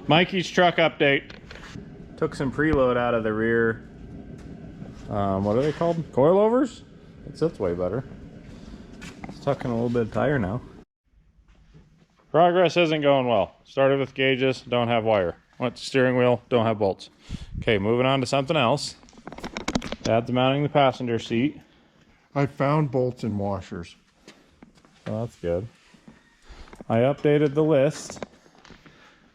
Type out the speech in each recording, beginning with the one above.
Mikey's truck update. Took some preload out of the rear. What are they called? Coilovers? That's way better. It's tucking a little bit of tire now. Progress isn't going well. Started with gauges, don't have wire. Went to steering wheel, don't have bolts. Okay, moving on to something else. Dad's mounting the passenger seat. I found bolts and washers. Well, that's good. I updated the list.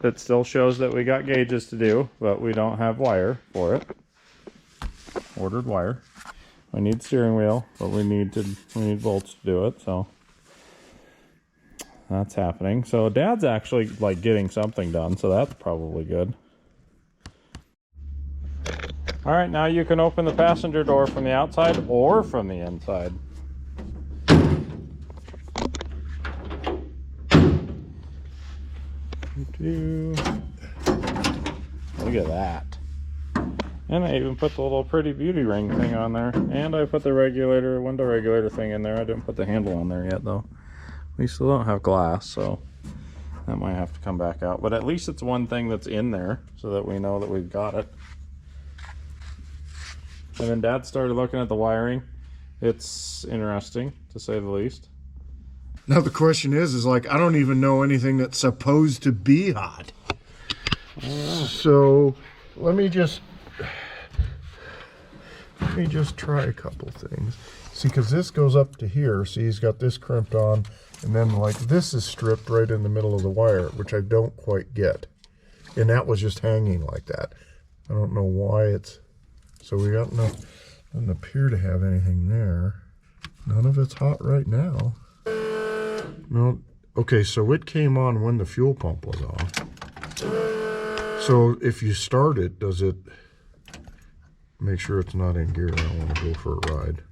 That still shows that we got gauges to do, but we don't have wire for it. Ordered wire. We need steering wheel, but we need bolts to do it, so that's happening. So Dad's actually like getting something done, so that's probably good. All right, now you can open the passenger door from the outside or from the inside. Look at that. And I even put the little pretty beauty ring thing on there. And I put the window regulator thing in there. I didn't put the handle on there yet though. We still don't have glass, so that might have to come back out. But at least it's one thing that's in there so that we know that we've got it. And then Dad started looking at the wiring. It's interesting, to say the least. Now the question is like, I don't even know anything that's supposed to be hot. So let me just try a couple things. See, because this goes up to here. See, he's got this crimped on, and then like this is stripped right in the middle of the wire, which I don't quite get. And that was just hanging like that. I don't know why it's. So we got enough. Doesn't appear to have anything there. None of it's hot right now. No. Okay, so it came on when the fuel pump was on. So if you start it, does it make sure it's not in gear? I don't want to go for a ride.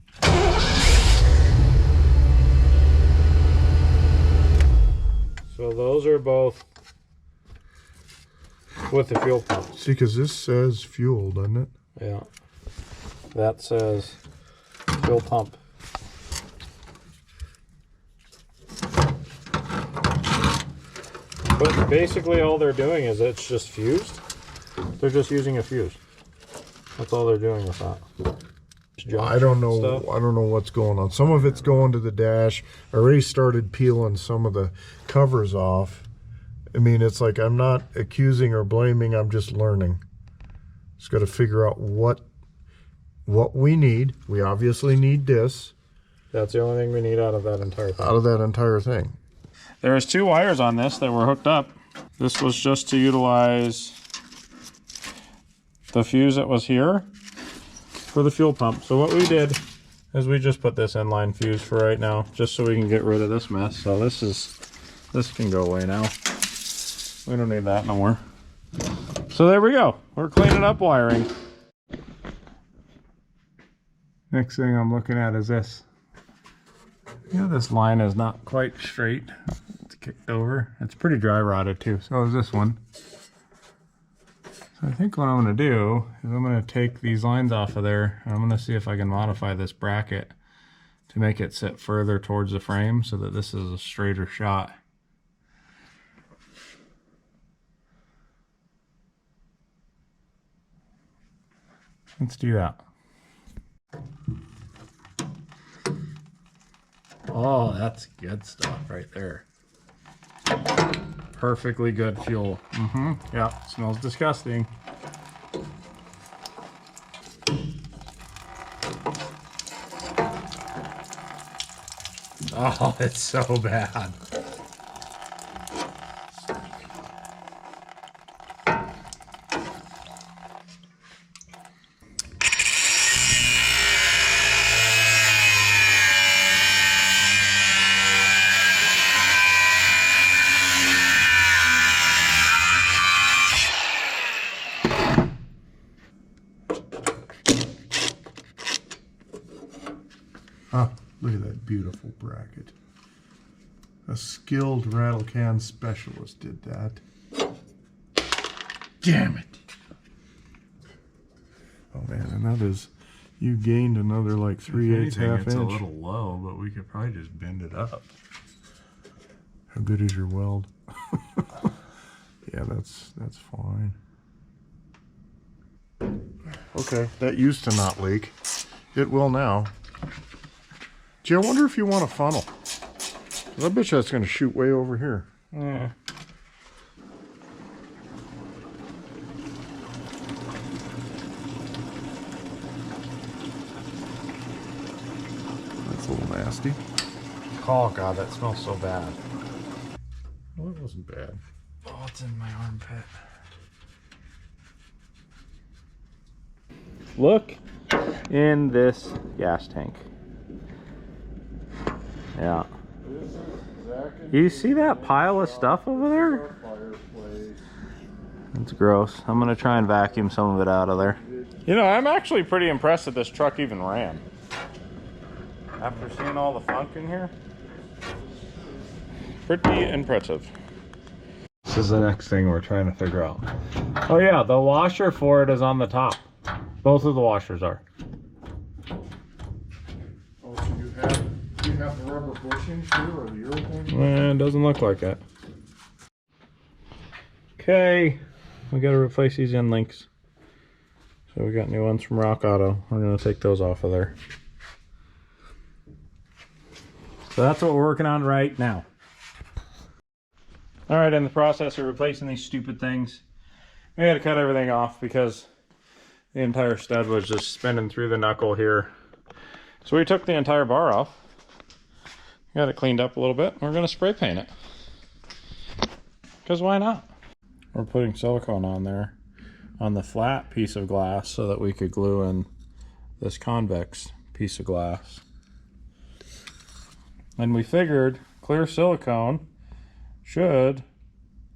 So those are both with the fuel pump. See, because this says fuel, doesn't it? Yeah. That says fuel pump. But basically all they're doing is it's just fused. They're just using a fuse. That's all they're doing with that. I don't know. Stuff. I don't know what's going on. Some of it's going to the dash. I already started peeling some of the covers off. I mean, it's like I'm not accusing or blaming. I'm just learning. Just got to figure out what we need. We obviously need this. That's the only thing we need out of that entire thing. Out of that entire thing. There's two wires on this that were hooked up. This was just to utilize the fuse that was here for the fuel pump. So what we did is we just put this inline fuse for right now, just so we can get rid of this mess. So this can go away now. We don't need that no more. So there we go. We're cleaning up wiring. Next thing I'm looking at is this. Yeah, this line is not quite straight. It's kicked over. It's pretty dry rotted too. So is this one. So I think what I'm going to do is I'm going to take these lines off of there, and I'm going to see if I can modify this bracket to make it sit further towards the frame so that this is a straighter shot. Let's do that. Oh, that's good stuff right there. Perfectly good fuel. Yeah, smells disgusting. Oh, it's so bad. Ah, look at that beautiful bracket. A skilled rattle can specialist did that. Damn it. Oh man, and that is, you gained another like 3/8 half inch. It's a little low, but we could probably just bend it up. How good is your weld? Yeah, That's fine. Okay, that used to not leak. It will now. Gee, I wonder if you want a funnel. I bet you that's going to shoot way over here. Yeah. That's a little nasty. Oh God, that smells so bad. Well, it wasn't bad. Oh, it's in my armpit. Look in this gas tank. Yeah. You see that pile of stuff over there? It's gross. I'm gonna try and vacuum some of it out of there. You know, I'm actually pretty impressed that this truck even ran. After seeing all the funk in here. Pretty impressive. This is the next thing we're trying to figure out. Oh yeah, the washer for it is on the top. Both of the washers are. Oh, so you have the rubber bushings here or the urethane? It doesn't look like it. Okay, we got to replace these end links. So we got new ones from Rock Auto. We're gonna take those off of there. So that's what we're working on right now. All right, in the process of replacing these stupid things, we had to cut everything off because the entire stud was just spinning through the knuckle here. So we took the entire bar off, got it cleaned up a little bit. We're gonna spray paint it. Because why not? We're putting silicone on there on the flat piece of glass so that we could glue in this convex piece of glass. And we figured clear silicone should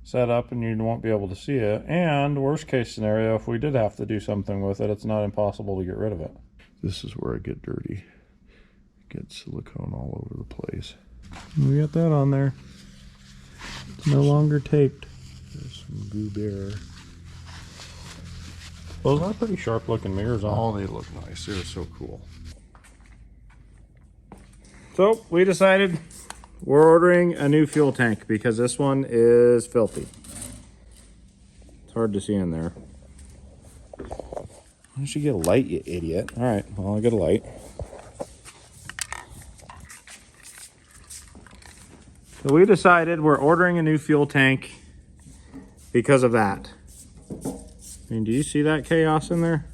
set up and you won't be able to see it. And worst case scenario, if we did have to do something with it, it's not impossible to get rid of it. This is where I get dirty. Get silicone all over the place. We got that on there. It's no longer taped. There's some goo bear. Those are pretty sharp looking mirrors on. Oh, they look nice. They're so cool. So we decided we're ordering a new fuel tank because this one is filthy. It's hard to see in there. Why don't you get a light, you idiot? All right, well, I'll get a light. So we decided we're ordering a new fuel tank because of that. I mean, do you see that chaos in there?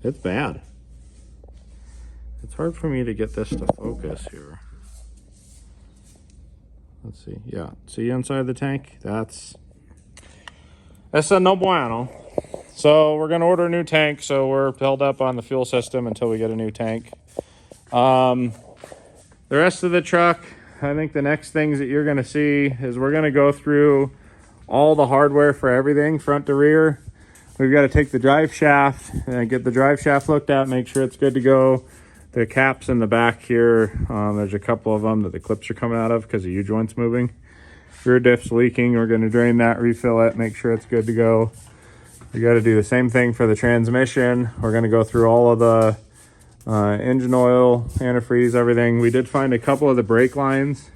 It's bad. It's hard for me to get this to focus here. Let's see. Yeah, see inside the tank? That's a no bueno. So we're gonna order a new tank. So we're held up on the fuel system until we get a new tank. The rest of the truck, I think the next things that you're gonna see is we're gonna go through all the hardware for everything, front to rear. We've got to take the drive shaft and get the drive shaft looked at, make sure it's good to go. The caps in the back here, there's a couple of them that the clips are coming out of because the U-joint's moving. Rear diff's leaking. We're going to drain that, refill it, make sure it's good to go. We got to do the same thing for the transmission. We're going to go through all of the engine oil, antifreeze, everything. We did find a couple of the brake lines.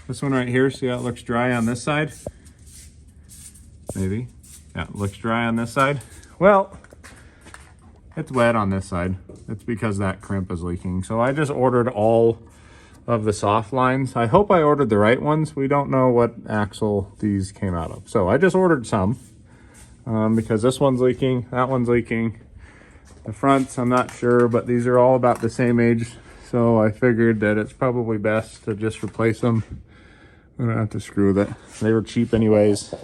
This one right here, see how it looks dry on this side? Maybe. Yeah, it looks dry on this side. Well, it's wet on this side. It's because that crimp is leaking. So I just ordered all of the soft lines. I hope I ordered the right ones. We don't know what axle these came out of. So I just ordered some because this one's leaking, that one's leaking. The fronts, I'm not sure, but these are all about the same age. So I figured that it's probably best to just replace them. We don't have to screw with it. They were cheap anyways.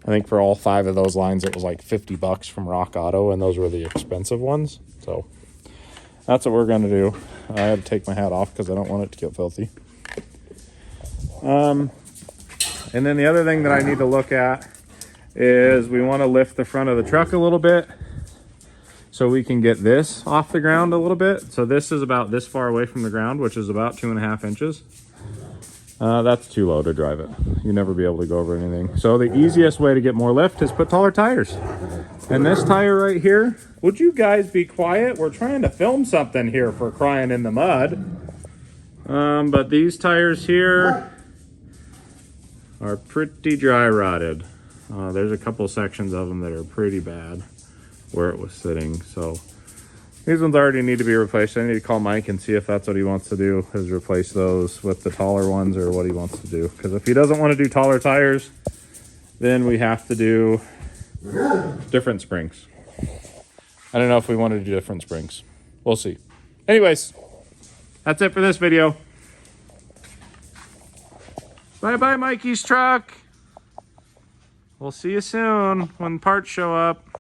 I think for all 5 of those lines, it was like 50 bucks from Rock Auto, and those were the expensive ones. So that's what we're gonna do. I had to take my hat off because I don't want it to get filthy. And then the other thing that I need to look at is we want to lift the front of the truck a little bit so we can get this off the ground a little bit. So this is about this far away from the ground, which is about 2.5 inches. That's too low to drive it. You'll never be able to go over anything. So the easiest way to get more lift is put taller tires. And this tire right here, would you guys be quiet? We're trying to film something here for crying in the mud. But these tires here, are pretty dry rotted. There's a couple sections of them that are pretty bad where it was sitting. So these ones already need to be replaced. I need to call Mike and see if that's what he wants to do, is replace those with the taller ones, or what he wants to do. Because if he doesn't want to do taller tires, then we have to do different springs. I don't know if we want to do different springs. We'll see. Anyways, that's it for this video. Bye-bye, Mikey's truck. We'll see you soon when parts show up.